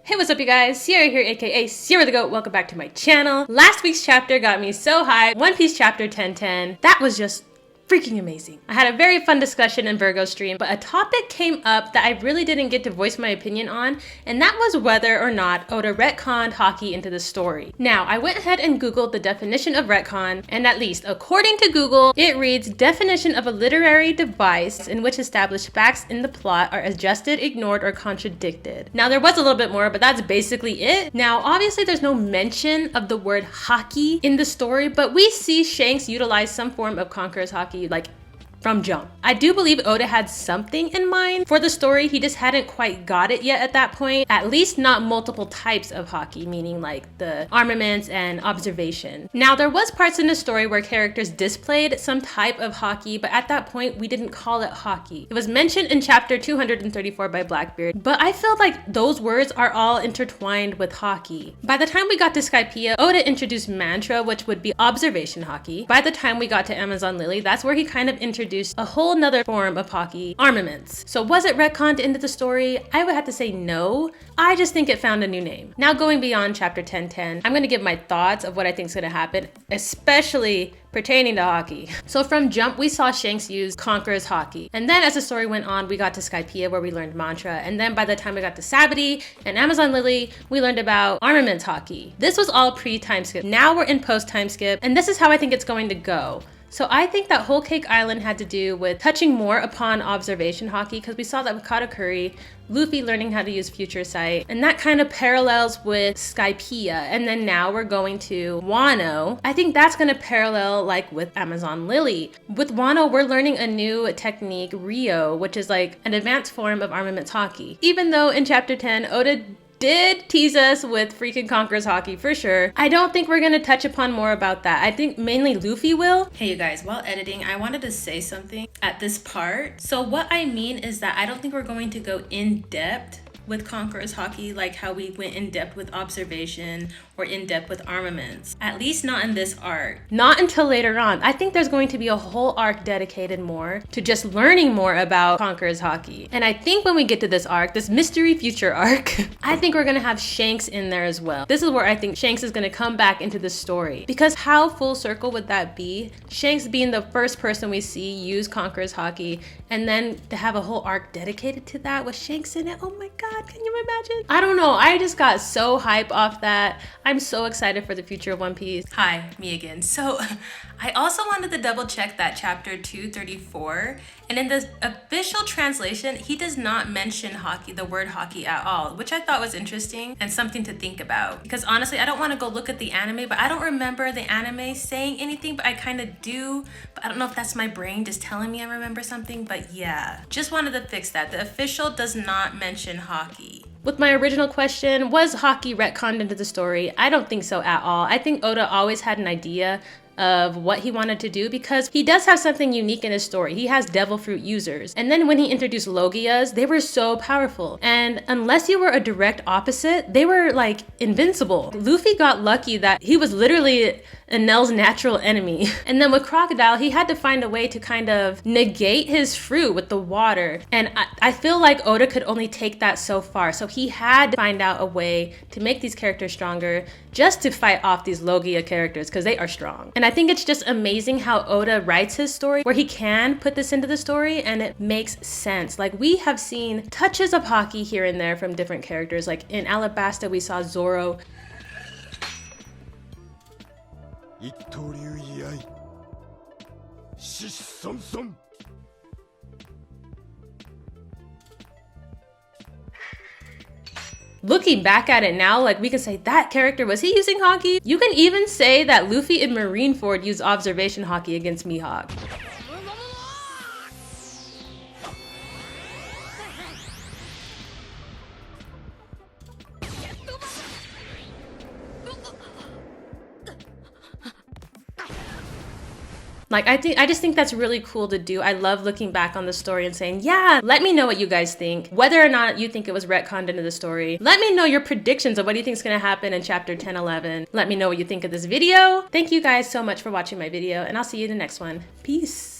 Hey, what's up you guys? Sierra here, aka Sierra the Goat. Welcome back to my channel. Last week's chapter got me so hyped. One Piece chapter 1010. That was just freaking amazing. I had a very fun discussion in Virgo stream, but a topic came up that I really didn't get to voice my opinion on, and that was whether or not Oda retconned Haki into the story. Now, I went ahead and Googled the definition of retcon, and at least according to Google, it reads, definition of a literary device in which established facts in the plot are adjusted, ignored, or contradicted. Now, there was a little bit more, but that's basically it. Now, obviously there's no mention of the word Haki in the story, but we see Shanks utilize some form of Conquerors Hockey like from jump. I do believe Oda had something in mind for the story, he just hadn't quite got it yet at that point. At least not multiple types of Haki, meaning like the armaments and observation. Now there was parts in the story where characters displayed some type of Haki, but at that point we didn't call it Haki. It was mentioned in chapter 234 by Blackbeard, but I feel like those words are all intertwined with Haki. By the time we got to Skypiea, Oda introduced Mantra, which would be observation Haki. By the time we got to Amazon Lily, that's where he kind of introduced a whole nother form of Haki, armaments. So was it retconned into the story? I would have to say no. I just think it found a new name. Now going beyond chapter 1010, I'm gonna give my thoughts of what I think is gonna happen, especially pertaining to Haki. So from jump, we saw Shanks use Conquerors Hockey. And then as the story went on, we got to Skypiea where we learned Mantra. And then by the time we got to Sabity and Amazon Lily, we learned about armaments Hockey. This was all pre-time skip. Now we're in post-time skip, and this is how I think it's going to go. So I think that Whole Cake Island had to do with touching more upon observation Haki, because we saw that with Katakuri, Luffy learning how to use Future Sight, and that kind of parallels with Skypiea. And then now we're going to Wano. I think that's going to parallel like with Amazon Lily. With Wano, we're learning a new technique, Rio, which is like an advanced form of armaments Haki. Even though in chapter 10, Oda did tease us with freaking Conquerors Hockey for sure, I don't think we're gonna touch upon more about that. I think mainly Luffy will. Hey you guys, while editing, I wanted to say something at this part. So what I mean is that I don't think we're going to go in depth with Conquerors Hockey like how we went in depth with observation or in depth with armaments. At least not in this arc. Not until later on. I think there's going to be a whole arc dedicated more to just learning more about Conquerors Hockey. And I think when we get to this arc, this mystery future arc, I think we're gonna have Shanks in there as well. This is where I think Shanks is gonna come back into the story. Because how full circle would that be? Shanks being the first person we see use Conquerors Hockey, and then to have a whole arc dedicated to that with Shanks in it. Oh my God, can you imagine? I don't know, I just got so hype off that. I'm so excited for the future of One Piece. Hi, me again. So I also wanted to double check that chapter 234, and in the official translation, he does not mention Haki, the word Haki at all, which I thought was interesting and something to think about. Because honestly, I don't want to go look at the anime, but I don't remember the anime saying anything, but I kind of do. But I don't know if that's my brain just telling me I remember something, but yeah. Just wanted to fix that. The official does not mention Haki. With my original question, was Haki retconned into the story? I don't think so at all. I think Oda always had an idea of what he wanted to do, because he does have something unique in his story. He has devil fruit users. And then when he introduced Logias, they were so powerful. And unless you were a direct opposite, they were like invincible. Luffy got lucky that he was literally Enel's natural enemy. And then with Crocodile, he had to find a way to kind of negate his fruit with the water. And I feel like Oda could only take that so far. So he had to find out a way to make these characters stronger just to fight off these Logia characters, because they are strong. And I think it's just amazing how Oda writes his story, where he can put this into the story and it makes sense. Like we have seen touches of Haki here and there from different characters. Like in Alabasta, we saw Zoro. Looking back at it now, like we can say that character, was he using Haki? You can even say that Luffy and Marineford used observation Haki against Mihawk. Like I just think that's really cool to do. I love looking back on the story and saying, yeah, let me know what you guys think. Whether or not you think it was retconned into the story. Let me know your predictions of what you think is gonna happen in chapter 10, 11. Let me know what you think of this video. Thank you guys so much for watching my video, and I'll see you in the next one. Peace.